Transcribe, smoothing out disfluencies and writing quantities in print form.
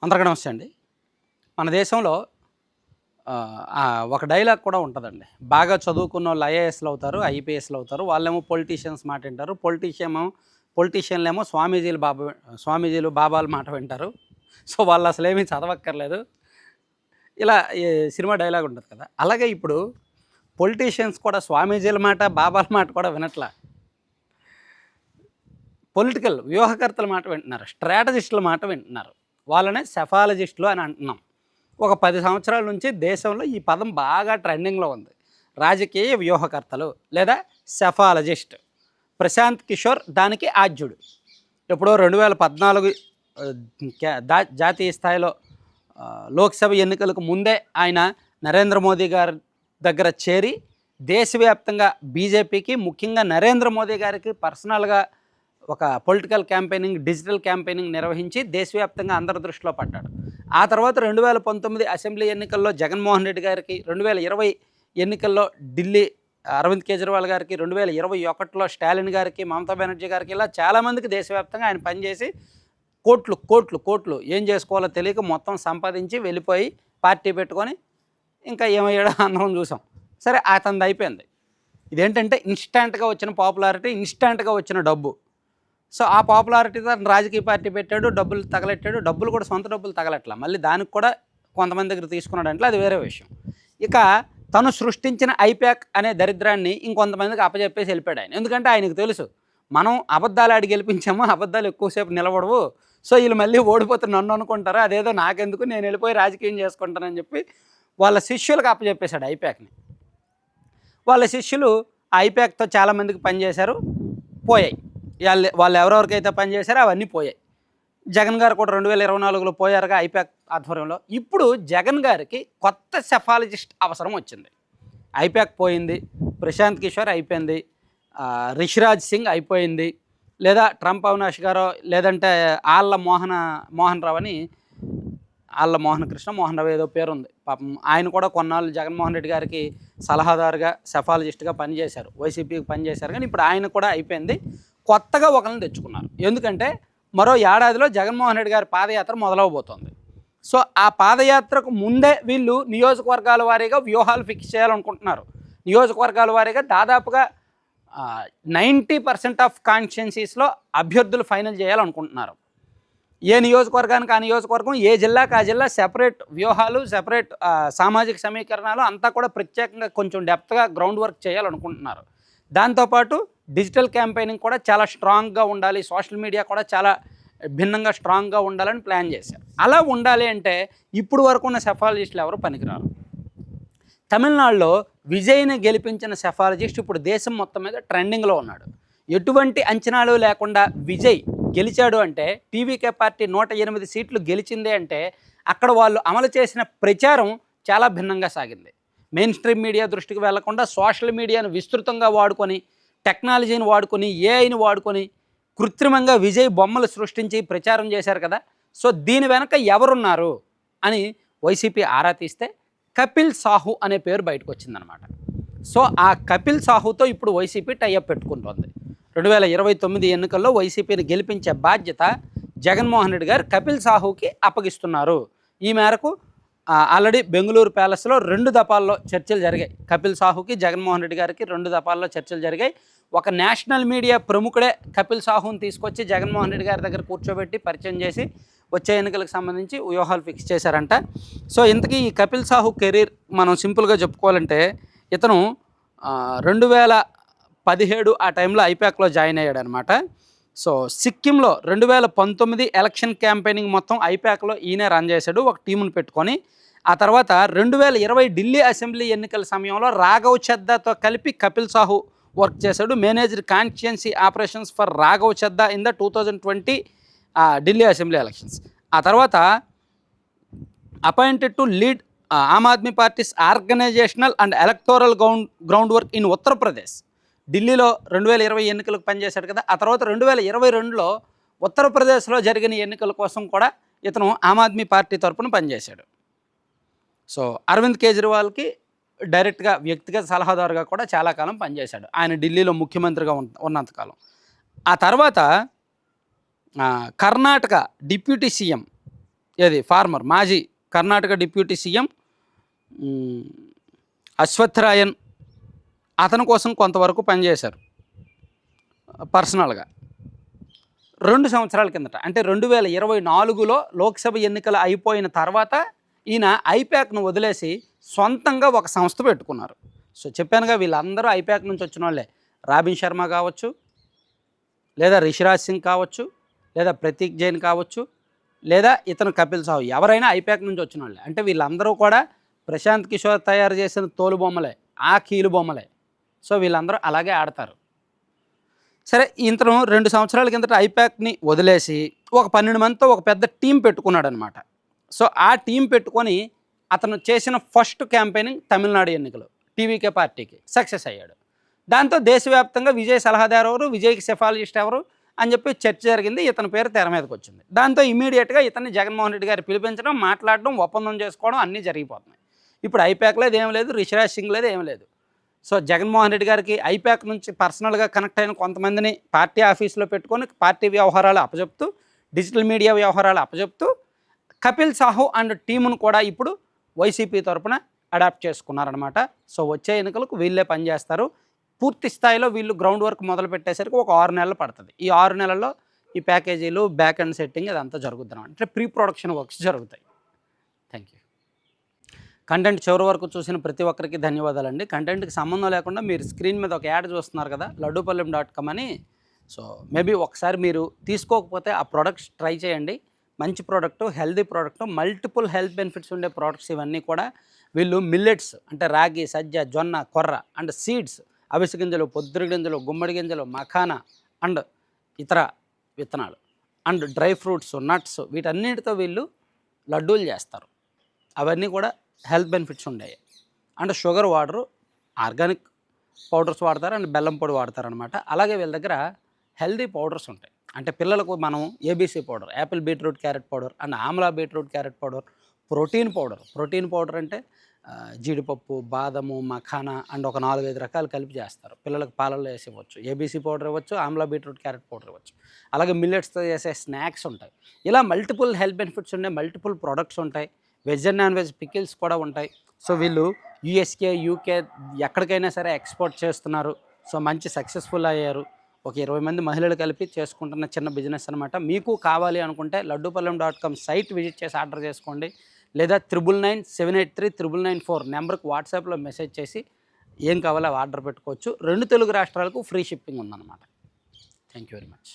అందరికీ నమస్తే అండి. మన దేశంలో ఒక డైలాగ్ కూడా ఉంటుందండి. బాగా చదువుకున్నోళ్ళు ఐఏఎస్‌లు అవుతారు, ఐపీఎస్‌లు అవుతారు. వాళ్ళేమో పొలిటీషియన్స్ మాట వింటారు. పొలిటీషియన్‌లేమో స్వామీజీలు, బాబాల మాట వింటారు. సో, వాళ్ళు అసలేమీ చదవక్కర్లేదు. ఇలా ఈ సినిమా డైలాగ్ ఉంటది కదా! అలాగే ఇప్పుడు పొలిటీషియన్స్ కూడా స్వామీజీల మాట, బాబాల మాట కూడా వినట్లా. వ్యూహకర్తల మాట వింటున్నారు. స్ట్రాటజిస్టుల మాట వింటున్నారు. వాళ్ళనే సెఫాలజిస్టులు అని అంటున్నాం. ఒక 10 సంవత్సరాల నుంచి దేశంలో ఈ పదం బాగా ట్రెండింగ్‌లో ఉంది. రాజకీయ వ్యూహకర్తలు లేదా సెఫాలజిస్ట్. ప్రశాంత్ కిషోర్ దానికి ఆద్యుడు. ఎప్పుడో 2014 జాతీయ స్థాయిలో లోక్సభ ఎన్నికలకు ముందే ఆయన నరేంద్ర మోదీ గారి దగ్గర చేరి దేశవ్యాప్తంగా బీజేపీకి, ముఖ్యంగా నరేంద్ర మోదీ గారికి పర్సనల్‌గా ఒక పొలిటికల్ క్యాంపెయినింగ్, డిజిటల్ క్యాంపెయినింగ్ నిర్వహించి దేశవ్యాప్తంగా అందరి దృష్టిలో పడ్డాడు. ఆ తర్వాత 2019 అసెంబ్లీ ఎన్నికల్లో జగన్మోహన్ రెడ్డి గారికి, 2020 ఎన్నికల్లో ఢిల్లీ అరవింద్ కేజ్రీవాల్ గారికి, 2021లో స్టాలిన్ గారికి, మమతా బెనర్జీ గారికి, ఇలా చాలామందికి దేశవ్యాప్తంగా ఆయన పనిచేసి కోట్లు ఏం చేసుకోవాలో తెలియక మొత్తం సంపాదించి వెళ్ళిపోయి పార్టీ పెట్టుకొని ఇంకా ఏమయ్యాడో అందరం చూసాం. సరే, అతనిది అయిపోయింది. ఇదేంటంటే ఇన్స్టాంట్గా వచ్చిన పాపులారిటీ, ఇన్స్టాంట్గా వచ్చిన డబ్బు. సో, ఆ పాపులారిటీతో రాజకీయ పార్టీ పెట్టాడు, డబ్బులు తగలెట్టాడు. డబ్బులు కూడా సొంత డబ్బులు తగలట్లా, మళ్ళీ దానికి కూడా కొంతమంది దగ్గర తీసుకున్నాడంటే అది వేరే విషయం. ఇక తను సృష్టించిన ఐప్యాక్ అనే దరిద్రాన్ని ఇంకొంతమందికి అప్పచెప్పేసి వెళ్ళిపోయాడు ఆయన. ఎందుకంటే ఆయనకు తెలుసు, మనం అబద్ధాలు ఆడి గెలిపించామో అబద్ధాలు ఎక్కువసేపు నిలబడవు. సో, వీళ్ళు మళ్ళీ ఓడిపోతే నన్ను అనుకుంటారు, అదేదో నాకెందుకు, నేను వెళ్ళిపోయి రాజకీయం చేసుకుంటానని చెప్పి వాళ్ళ శిష్యులకు అప్పచెప్పేశాడు ఐప్యాక్ని. వాళ్ళ శిష్యులు ఐప్యాక్తో చాలామందికి పనిచేశారు, పోయాయి. వాళ్ళు ఎవరెవరికైతే పనిచేశారో అవన్నీ పోయాయి. జగన్ గారు కూడా 2024లో పోయారుగా ఐప్యాక్ ఆధ్వర్యంలో. ఇప్పుడు జగన్ గారికి కొత్త సెఫాలజిస్ట్ అవసరం వచ్చింది. ఐప్యాక్ పోయింది, ప్రశాంత్ కిషోర్ అయిపోయింది, రిషిరాజ్ సింగ్ అయిపోయింది, లేదా ట్రంప్ అవినాష్ గారో లేదంటే మోహన్ రావు అని, మోహన్ రావు ఏదో పేరుంది పాపం, ఆయన కూడా కొన్నాళ్ళు జగన్మోహన్ రెడ్డి గారికి సలహాదారుగా సెఫాలజిస్ట్గా పనిచేశారు, వైసీపీకి పనిచేశారు. కానీ ఇప్పుడు ఆయన కూడా అయిపోయింది. కొత్తగా ఒకరిని తెచ్చుకున్నారు. ఎందుకంటే మరో ఏడాదిలో జగన్మోహన్ రెడ్డి గారి పాదయాత్ర మొదలవబోతోంది. సో, ఆ పాదయాత్రకు ముందే వీళ్ళు నియోజకవర్గాల వారీగా వ్యూహాలు ఫిక్స్ చేయాలనుకుంటున్నారు. నియోజకవర్గాల వారీగా దాదాపుగా 90% ఆఫ్ కాన్స్టిట్యున్సీస్లో అభ్యర్థులు ఫైనల్ చేయాలనుకుంటున్నారు. ఏ నియోజకవర్గానికి ఆ నియోజకవర్గం, ఏ జిల్లాకి ఆ జిల్లా, సెపరేట్ వ్యూహాలు, సెపరేట్ సామాజిక సమీకరణాలు అంతా కూడా ప్రత్యేకంగా కొంచెం డెప్త్గా గ్రౌండ్ వర్క్ చేయాలనుకుంటున్నారు. దాంతోపాటు డిజిటల్ క్యాంపెయినింగ్ కూడా చాలా స్ట్రాంగ్గా ఉండాలి, సోషల్ మీడియా కూడా చాలా భిన్నంగా స్ట్రాంగ్గా ఉండాలని ప్లాన్ చేశారు. అలా ఉండాలి అంటే ఇప్పుడు వరకు ఉన్న సెఫాలజిస్టులు ఎవరు పనికిరారు. తమిళనాడులో విజయ్ని గెలిపించిన సెఫాలజిస్ట్ ఇప్పుడు దేశం మొత్తం మీద ట్రెండింగ్లో ఉన్నాడు. ఎటువంటి అంచనాలు లేకుండా విజయ్ గెలిచాడు అంటే, టీవీకే పార్టీ 108 సీట్లు గెలిచిందే అంటే అక్కడ వాళ్ళు అమలు చేసిన ప్రచారం చాలా భిన్నంగా సాగింది. మెయిన్ స్ట్రీమ్ మీడియా దృష్టికి వెళ్లకుండా సోషల్ మీడియాను విస్తృతంగా వాడుకొని, టెక్నాలజీని వాడుకొని, ఏఐని వాడుకొని కృత్రిమంగా విజయ్ బొమ్మలు సృష్టించి ప్రచారం చేశారు కదా. సో, దీని వెనక ఎవరున్నారు అని వైసీపీ ఆరా తీస్తే కపిల్ సాహు అనే పేరు బయటకు వచ్చిందనమాట. సో, ఆ కపిల్ సాహుతో ఇప్పుడు వైసీపీ టైఅప్ పెట్టుకుంటోంది. 2029 ఎన్నికల్లో వైసీపీని గెలిపించే బాధ్యత జగన్మోహన్ రెడ్డి గారు కపిల్ సాహుకి అప్పగిస్తున్నారు. ఈ మేరకు ఆల్రెడీ బెంగళూరు ప్యాలెస్లో 2 దఫాల్లో చర్చలు జరిగాయి. కపిల్ సాహుకి, జగన్మోహన్ రెడ్డి గారికి 2 దఫాల్లో చర్చలు జరిగాయి. ఒక నేషనల్ మీడియా ప్రముఖుడే కపిల్ సాహుని తీసుకొచ్చి జగన్మోహన్ రెడ్డి గారి దగ్గర కూర్చోబెట్టి పరిచయం చేసి వచ్చే ఎన్నికలకు సంబంధించి వ్యూహాలు ఫిక్స్ చేశారంట. సో, ఇంతకీ ఈ కపిల్ సాహు కెరీర్ మనం సింపుల్గా చెప్పుకోవాలంటే, ఇతను 2017 ఆ టైంలో ఐప్యాక్లో జాయిన్ అయ్యాడు అనమాట. సో, సిక్కింలో 2019 ఎలక్షన్ క్యాంపెయినింగ్ మొత్తం ఐప్యాక్లో ఈయనే రన్ చేశాడు ఒక టీమును పెట్టుకొని. ఆ తర్వాత 2020 ఢిల్లీ అసెంబ్లీ ఎన్నికల సమయంలో రాఘవ్ చద్దాతో కలిపి కపిల్ సాహు వర్క్ చేశాడు. Managed constituency operations for Raghav Chadha in the 2020 Delhi assembly elections. ఆ తర్వాత appointed to lead Aam Aadmi party's organisational and electoral ground work in Uttar Pradesh. ఢిల్లీలో 2020 ఎన్నికలకు పనిచేశాడు కదా. ఆ తర్వాత 2022లో ఉత్తరప్రదేశ్లో జరిగిన ఎన్నికల కోసం కూడా ఇతను ఆమ్ ఆద్మీ పార్టీ తరఫున పనిచేశాడు. సో, అరవింద్ కేజ్రీవాల్కి డైరెక్ట్గా వ్యక్తిగత సలహాదారుగా కూడా చాలా కాలం పనిచేశాడు ఆయన ఢిల్లీలో ముఖ్యమంత్రిగా ఉన్నంతకాలం. ఆ తర్వాత కర్ణాటక డిప్యూటీ సీఎం ఏది ఫార్మర్ మాజీ కర్ణాటక డిప్యూటీ సీఎం అశ్వత్ రాయన్ అతని కోసం కొంతవరకు పనిచేశారు పర్సనల్గా 2 సంవత్సరాల కిందట. అంటే 2024లో లోక్సభ ఎన్నికలు అయిపోయిన తర్వాత ఈయన ఐపాక్ను వదిలేసి సొంతంగా ఒక సంస్థ పెట్టుకున్నారు. సో చెప్పానుగా వీళ్ళందరూ ఐపాక్ నుంచి వచ్చిన వాళ్ళే. రాబిన్ శర్మ కావచ్చు, లేదా రిషిరాజ్ సింగ్ కావచ్చు, లేదా ప్రతీక్ జైన్ కావచ్చు, లేదా ఇతను కపిల్ సాహు, ఎవరైనా ఐపాక్ నుంచి వచ్చిన వాళ్ళే. అంటే వీళ్ళందరూ కూడా ప్రశాంత్ కిషోర్ తయారు చేసిన తోలు బొమ్మలే, ఆ కీలు బొమ్మలే. సో వీళ్ళందరూ అలాగే ఆడతారు. సరే, ఇతను 2 సంవత్సరాల కిందట ఐపాక్ని వదిలేసి ఒక 12 మందితో ఒక పెద్ద టీం పెట్టుకున్నాడు అనమాట. సో ఆ టీం పెట్టుకొని అతను చేసిన ఫస్ట్ క్యాంపెయినింగ్ తమిళనాడు ఎన్నికలు టీవీకే పార్టీకి సక్సెస్ అయ్యాడు. దాంతో దేశవ్యాప్తంగా విజయ్ సలహాదారు ఎవరు, విజయ్కి సెఫాలజిస్ట్ ఎవరు అని చెప్పి చర్చ జరిగింది. ఇతని పేరు తెర మీదకి వచ్చింది. దాంతో ఇమీడియట్గా ఇతన్ని జగన్మోహన్ రెడ్డి గారు పిలిపించడం, మాట్లాడడం, ఒప్పందం చేసుకోవడం అన్నీ జరిగిపోతున్నాయి. ఇప్పుడు ఐపాక్ లేదు, ఏం లేదు, రిషిరాజ్ సింగ్ లేదు, ఏం లేదు. సో జగన్మోహన్ రెడ్డి గారికి ఐపాక్ నుంచి పర్సనల్గా కనెక్ట్ అయిన కొంతమందిని పార్టీ ఆఫీస్లో పెట్టుకొని పార్టీ వ్యవహారాలు అప్పచెప్తూ, డిజిటల్ మీడియా వ్యవహారాలు అప్పచెప్తూ, కపిల్ సాహు అండ్ టీమును కూడా ఇప్పుడు వైసీపీ తరపున అడాప్ట్ చేసుకున్నారనమాట. సో వచ్చే ఎన్నికలకు వీళ్ళే పనిచేస్తారు. పూర్తి స్థాయిలో వీళ్ళు గ్రౌండ్ వర్క్ మొదలు పెట్టేసరికి ఒక 6 నెలలు పడుతుంది. ఈ 6 నెలల్లో ఈ ప్యాకేజీలు, బ్యాక్ అండ్ సెట్టింగ్ అదంతా జరుగుతుంది అనమాట. అంటే ప్రీ ప్రొడక్షన్ వర్క్స్ జరుగుతాయి. Thank you. కంటెంట్ చివరి వరకు చూసిన ప్రతి ఒక్కరికి ధన్యవాదాలండి. కంటెంట్కి సంబంధం లేకుండా మీరు స్క్రీన్ మీద ఒక యాడ్ చూస్తున్నారు కదా, laddupalem.com అని. సో మేబీ ఒకసారి మీరు తీసుకోకపోతే ఆ ప్రోడక్ట్స్ ట్రై చేయండి. మంచి product, healthy product, multiple health benefits ఉండే ప్రోడక్ట్స్ ఇవన్నీ కూడా. వీళ్ళు మిల్లెట్స్ అంటే రాగి, సజ్జ, జొన్న, కొర్ర అండ్ సీడ్స్, అవిసె గింజలు, పొద్దురు గింజలు, గుమ్మడి గింజలు, మఖానా అండ్ ఇతర విత్తనాలు అండ్ డ్రై ఫ్రూట్స్, నట్స్, వీటన్నిటితో వీళ్ళు లడ్డూలు చేస్తారు. అవన్నీ కూడా హెల్త్ బెనిఫిట్స్ ఉండేవి. అండ్ షుగర్ వాడరు, ఆర్గానిక్ పౌడర్స్ వాడతారు అండ్ బెల్లం పొడి వాడతారనమాట. అలాగే వీళ్ళ దగ్గర హెల్దీ పౌడర్స్ ఉంటాయి. అంటే పిల్లలకు మనం ABC powder, Apple beetroot carrot powder and Amla beetroot carrot powder, protein powder అంటే జీడిపప్పు, బాదము, మఖానా అండ్ ఒక 4-5 రకాలు కలిపి చేస్తారు. పిల్లలకు పాలల్లో వేసి ఇవ్వచ్చు. ఏబీసీ పౌడర్ ఇవ్వచ్చు, ఆమ్లా బీట్రూట్ క్యారెట్ పౌడర్ ఇవ్వచ్చు. అలాగే మిల్లెట్స్తో చేసే స్నాక్స్ ఉంటాయి. ఇలా మల్టిపుల్ హెల్త్ బెనిఫిట్స్ ఉండే మల్టిపుల్ ప్రొడక్ట్స్ ఉంటాయి. Veg and non veg pickles కూడా ఉంటాయి. సో వీళ్ళు యూఎస్కే, యూకే ఎక్కడికైనా సరే ఎక్స్పోర్ట్ చేస్తున్నారు. సో మంచి సక్సెస్ఫుల్ అయ్యారు. ఒక 20 మంది మహిళలు కలిపి చేసుకుంటున్న చిన్న బిజినెస్ అనమాట. మీకు కావాలి అనుకుంటే laddupalem.com సైట్ విజిట్ చేసి ఆర్డర్ చేసుకోండి. లేదా 9997839994 నెంబర్కి వాట్సాప్లో మెసేజ్ చేసి ఏం కావాలో ఆర్డర్ పెట్టుకోవచ్చు. 2 తెలుగు రాష్ట్రాలకు ఫ్రీ షిప్పింగ్ ఉందన్నమాట. Thank you very much.